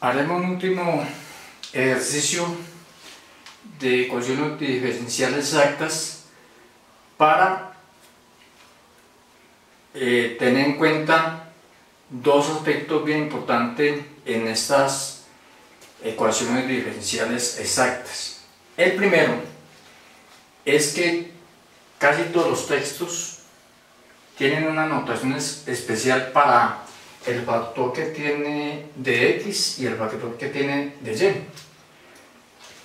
Haremos un último ejercicio de ecuaciones diferenciales exactas para tener en cuenta dos aspectos bien importantes en estas ecuaciones diferenciales exactas. El primero es que casi todos los textos tienen una notación especial para el factor que tiene de x y el factor que tiene de y.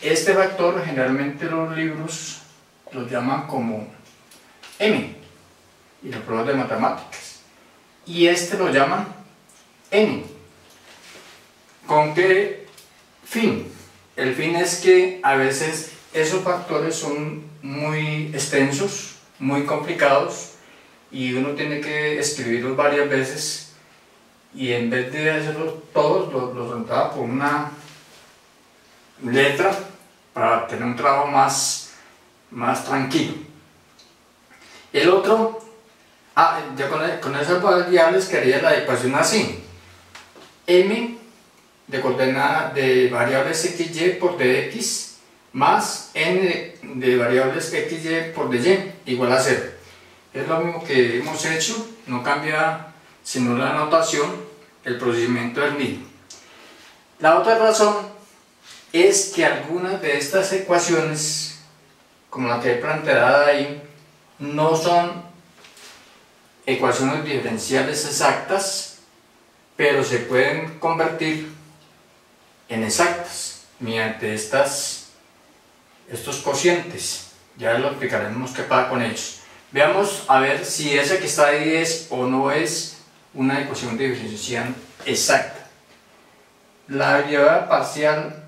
Este factor generalmente los libros lo llaman como m y los profesores de matemáticas, y este lo llaman n. ¿Con qué fin? El fin es que a veces esos factores son muy extensos, muy complicados, y uno tiene que escribirlos varias veces, y en vez de hacerlos todos, los entraba por una letra para tener un trabajo más tranquilo. El otro, ya con esas variables quedaría la ecuación así: m de coordenada de variables xy por dx más n de variables xy por dy igual a 0. Es lo mismo que hemos hecho, no cambia sino la notación, el procedimiento es el mismo. La otra razón es que algunas de estas ecuaciones, como la que he planteado ahí, no son ecuaciones diferenciales exactas, pero se pueden convertir en exactas mediante estos cocientes. Ya lo explicaremos qué pasa con ellos. Veamos a ver si esa que está ahí es o no es una ecuación diferencial exacta. La derivada parcial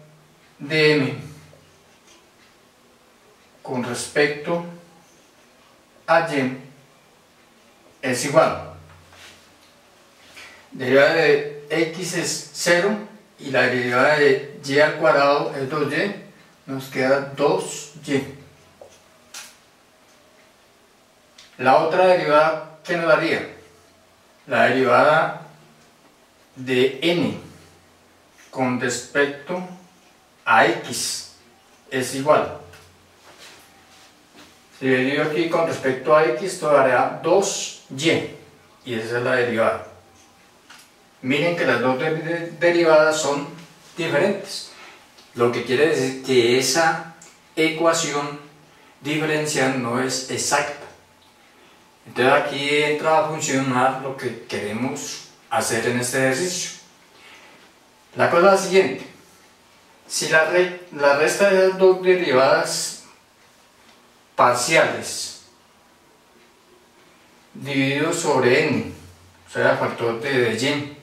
de m con respecto a y es igual. La derivada de x es 0 y la derivada de y al cuadrado es 2y, nos queda 2y. La otra derivada, ¿qué nos daría? La derivada de n con respecto a x es igual. Si derivo aquí con respecto a x, esto dará 2y, y esa es la derivada. Miren que las dos derivadas son diferentes, lo que quiere decir que esa ecuación diferencial no es exacta. Entonces aquí entra a funcionar lo que queremos hacer en este ejercicio. La cosa es la siguiente: si la resta de las dos derivadas parciales dividido sobre n, o sea el factor de y,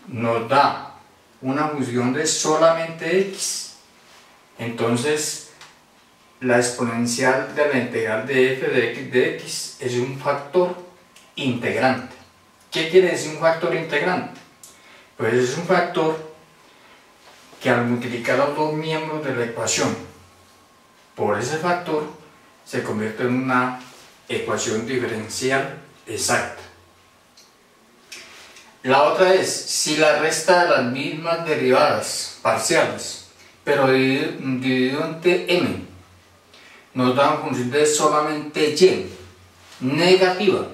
nos da una función de solamente x, entonces la exponencial de la integral de f de x de x es un factor integrante. ¿Qué quiere decir un factor integrante? Pues es un factor que al multiplicar los dos miembros de la ecuación por ese factor se convierte en una ecuación diferencial exacta. La otra es, si la resta de las mismas derivadas parciales, pero dividido entre m, nos da una función de solamente y negativa,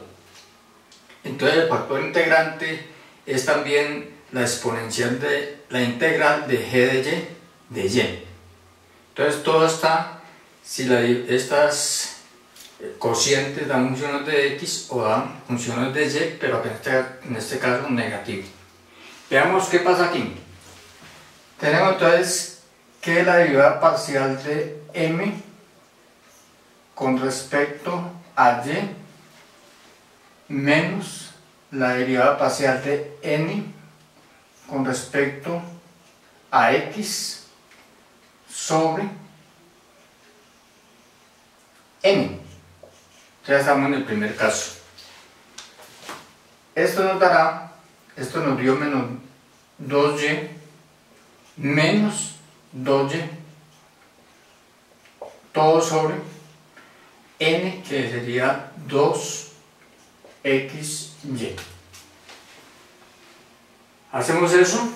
entonces el factor integrante es también la exponencial de la integral de g de y. Entonces todo está, si estas cocientes dan funciones de x o dan funciones de y, pero en este caso negativo. Veamos qué pasa aquí. Tenemos entonces que la derivada parcial de m con respecto a y menos la derivada parcial de n con respecto a x sobre n. Ya estamos en el primer caso. Esto nos dio menos 2y menos 2y todo sobre n, que sería 2xy. Hacemos eso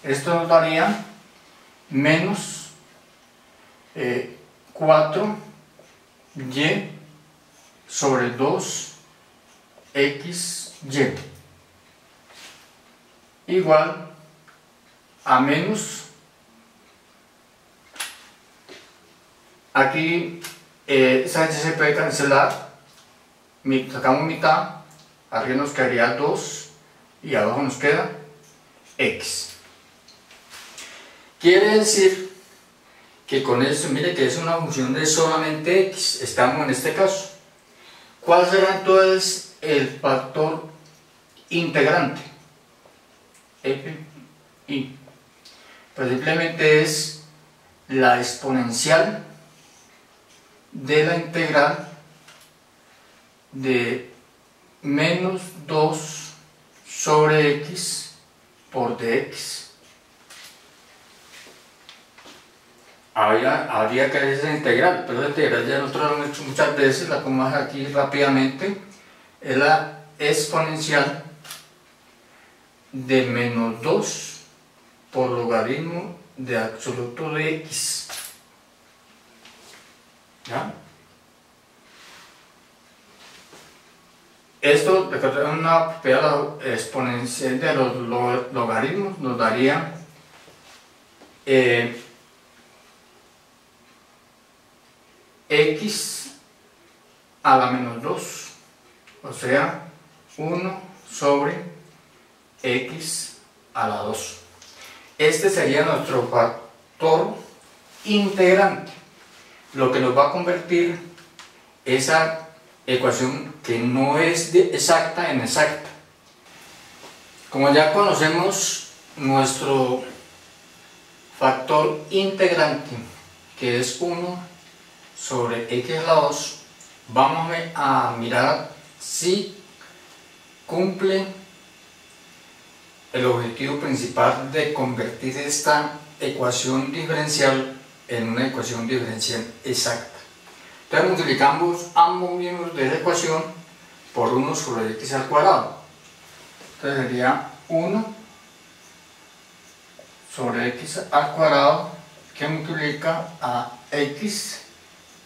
Esto nos daría menos 4y sobre 2xy igual a menos, aquí esa x se puede cancelar, sacamos mitad, arriba nos quedaría 2 y abajo nos queda x. Quiere decir que con esto, mire que es una función de solamente x, estamos en este caso. ¿Cuál será entonces el factor integrante? Fi. Pues simplemente es la exponencial de la integral de menos 2 sobre x por dx. Habría que hacer esa integral, pero la integral ya nosotros lo hemos hecho muchas veces, la pongo aquí rápidamente, es la exponencial de menos 2 por logaritmo de absoluto de x. ¿Ya? Esto, recordemos, una propiedad exponencial de los logaritmos nos daría x a la menos 2, o sea 1 sobre x a la 2. Este sería nuestro factor integrante, lo que nos va a convertir esa ecuación que no es exacta en exacta. Como ya conocemos nuestro factor integrante, que es 1 sobre x a la 2, vamos a mirar si cumple el objetivo principal de convertir esta ecuación diferencial en una ecuación diferencial exacta. Entonces multiplicamos ambos miembros de esa ecuación por 1 sobre x al cuadrado. Entonces sería 1 sobre x al cuadrado que multiplica a x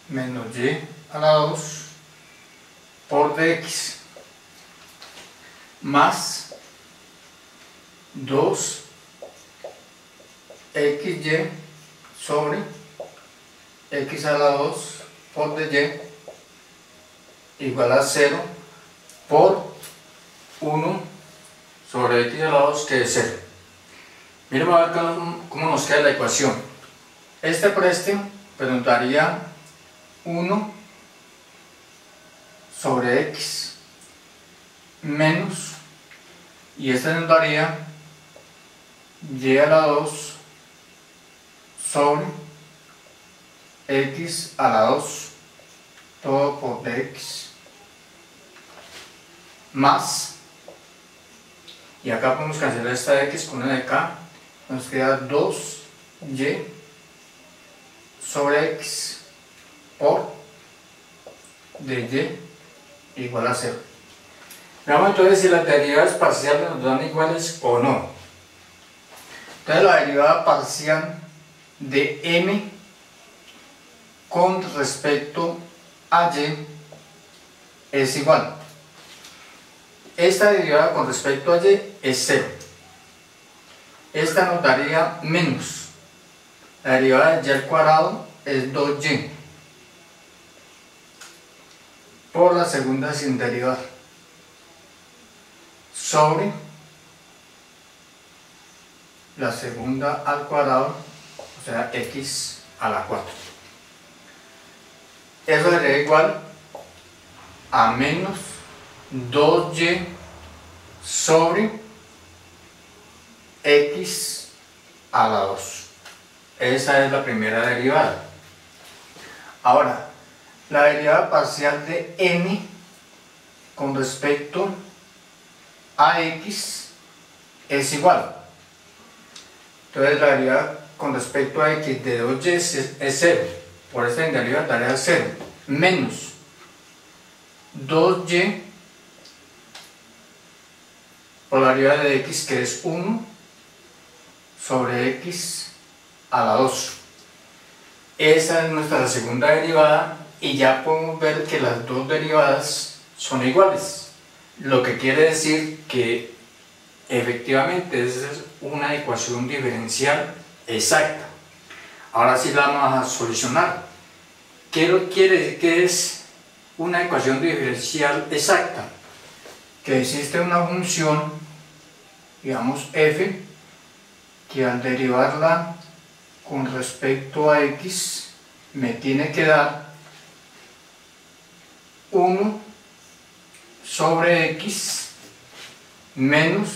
menos y a la 2 por dx más 2xy sobre x a la 2 por dy igual a 0 por 1 sobre x a la 2, que es 0. Miren a ver cómo nos queda la ecuación. Este por este pues nos daría 1 sobre x menos, y este nos daría y a la 2 sobre x a la 2 todo por dx más, y acá podemos cancelar esta x con una de acá, nos queda 2y sobre x por dy igual a 0. Veamos entonces si las derivadas parciales nos dan iguales o no. Entonces la derivada parcial de m con respecto a y es igual. Esta derivada con respecto a y es 0. Esta nos daría menos. La derivada de y al cuadrado es 2y por la segunda sin derivar sobre la segunda al cuadrado, o sea x a la 4. Eso sería igual a menos 2y sobre x a la 2. Esa es la primera derivada. Ahora, la derivada parcial de n con respecto a x es igual. Entonces la derivada con respecto a x de 2y es 0. Por esta derivada daría 0 menos 2y por la derivada de x, que es 1 sobre x a la 2. Esa es nuestra segunda derivada y ya podemos ver que las dos derivadas son iguales, lo que quiere decir que efectivamente esa es una ecuación diferencial exacta. Ahora sí la vamos a solucionar. ¿Qué quiere decir que es una ecuación diferencial exacta? Que existe una función, digamos f, que al derivarla con respecto a x me tiene que dar 1 sobre x menos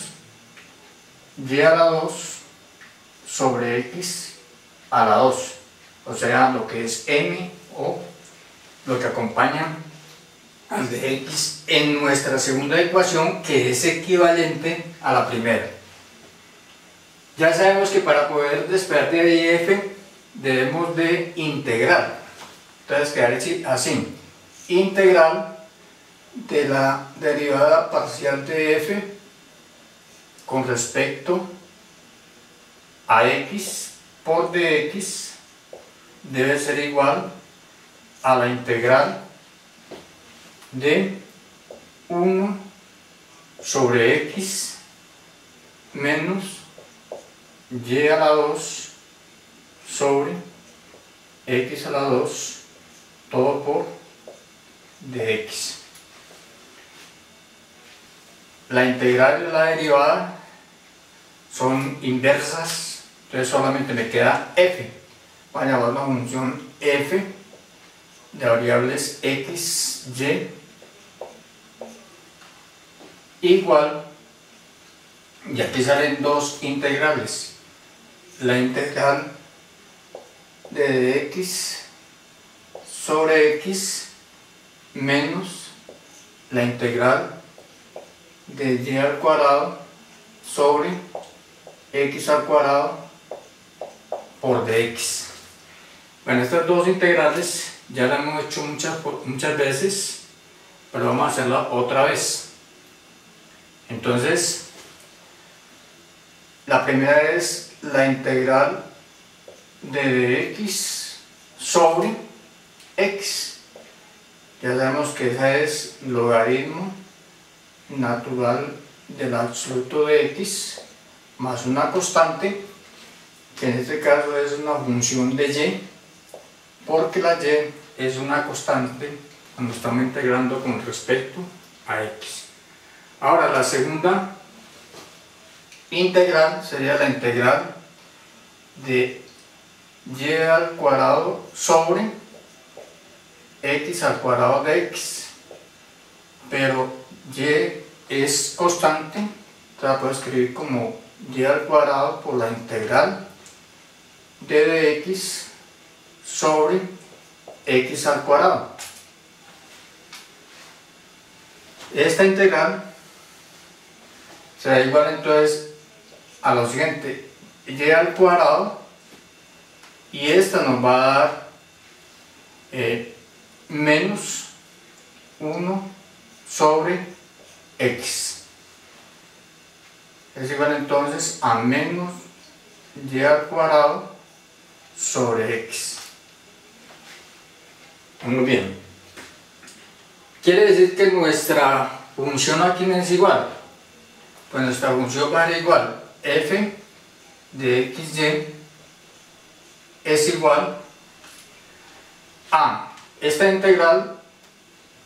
y a la 2 sobre x a la 2, o sea, lo que es m o lo que acompaña al de x en nuestra segunda ecuación, que es equivalente a la primera. Ya sabemos que para poder despejar de ahí f debemos de integrar, entonces quedar así: integral de la derivada parcial de f con respecto a x por dx debe ser igual a la integral de 1 sobre x menos y a la 2 sobre x a la 2 todo por dx. La integral y la derivada son inversas, entonces solamente me queda f. Voy a llamar la función f de variables x, y igual, y aquí salen dos integrales: la integral de dx sobre x menos la integral de y al cuadrado sobre x al cuadrado por dx. Bueno, estas dos integrales ya las hemos hecho muchas veces, pero vamos a hacerla otra vez. Entonces, la primera es la integral de dx sobre x. Ya sabemos que esa es logaritmo natural del absoluto de x más una constante, que en este caso es una función de y, porque la y es una constante cuando estamos integrando con respecto a x. Ahora la segunda integral sería la integral de y al cuadrado sobre x al cuadrado de x, pero y es constante, entonces la puedo escribir como y al cuadrado por la integral de dx sobre x al cuadrado. Esta integral será igual entonces a lo siguiente: y al cuadrado, y esta nos va a dar menos 1 sobre x. Es igual entonces a menos y al cuadrado sobre x. Muy bien. Quiere decir que nuestra función aquí no es igual. Pues nuestra función va a ser igual: f de xy es igual a esta integral,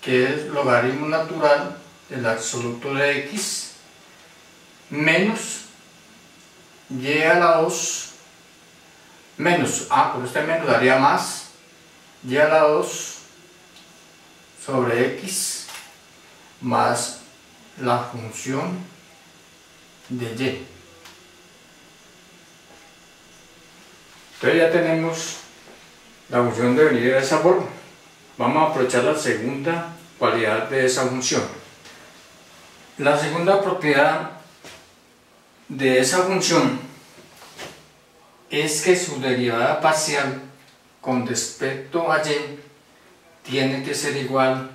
que es logaritmo natural del absoluto de x, menos y a la 2 menos, por este menos daría más y a la 2 sobre x más la función de y. Entonces ya tenemos la función de venir de esa forma. Vamos a aprovechar la segunda cualidad de esa función. La segunda propiedad de esa función es que su derivada parcial con respecto a y tiene que ser igual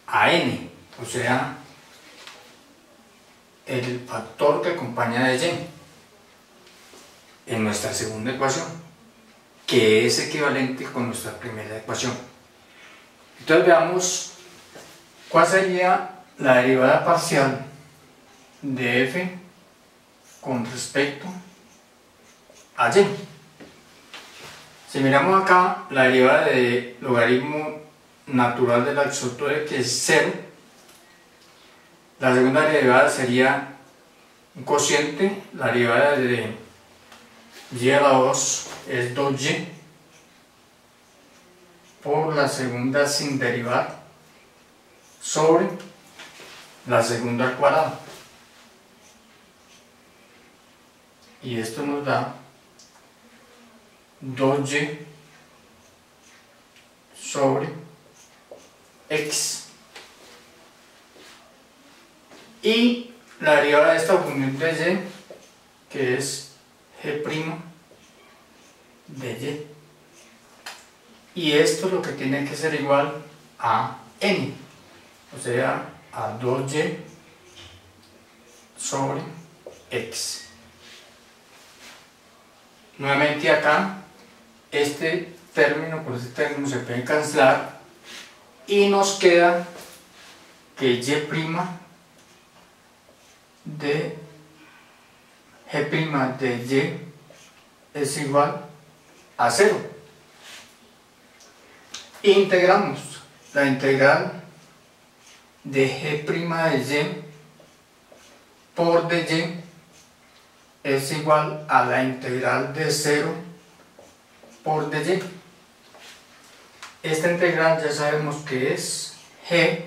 a n, o sea, el factor que acompaña de y. en nuestra segunda ecuación, que es equivalente con nuestra primera ecuación. Entonces veamos cuál sería la derivada parcial de f con respecto a y. Si miramos acá, la derivada de logaritmo natural del absoluto de x es 0. La segunda derivada sería un cociente, la derivada de y a la 2 es 2y por la segunda sin derivar sobre la segunda al cuadrado, y esto nos da 2y sobre x, y la derivada de esta función de y, que es g' de y esto lo que tiene que ser igual a n, o sea, a 2y sobre x. Nuevamente acá, este término por este término se puede cancelar y nos queda que y' de g' de y es igual a 0. Integramos la integral de g' de y por dy es igual a la integral de 0 por dy. Esta integral ya sabemos que es g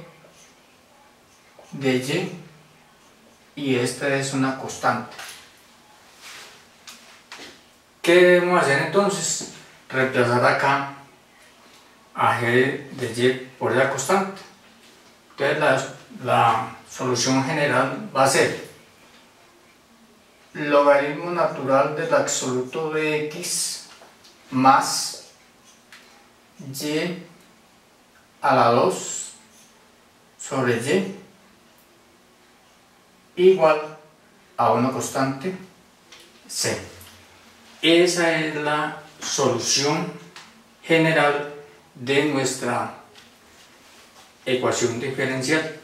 de y esta es una constante. ¿Qué debemos hacer entonces? Reemplazar acá a g de y por la constante. Entonces la solución general va a ser logaritmo natural del absoluto de x más y a la 2 sobre y igual a una constante c. Esa es la solución general de nuestra ecuación diferencial.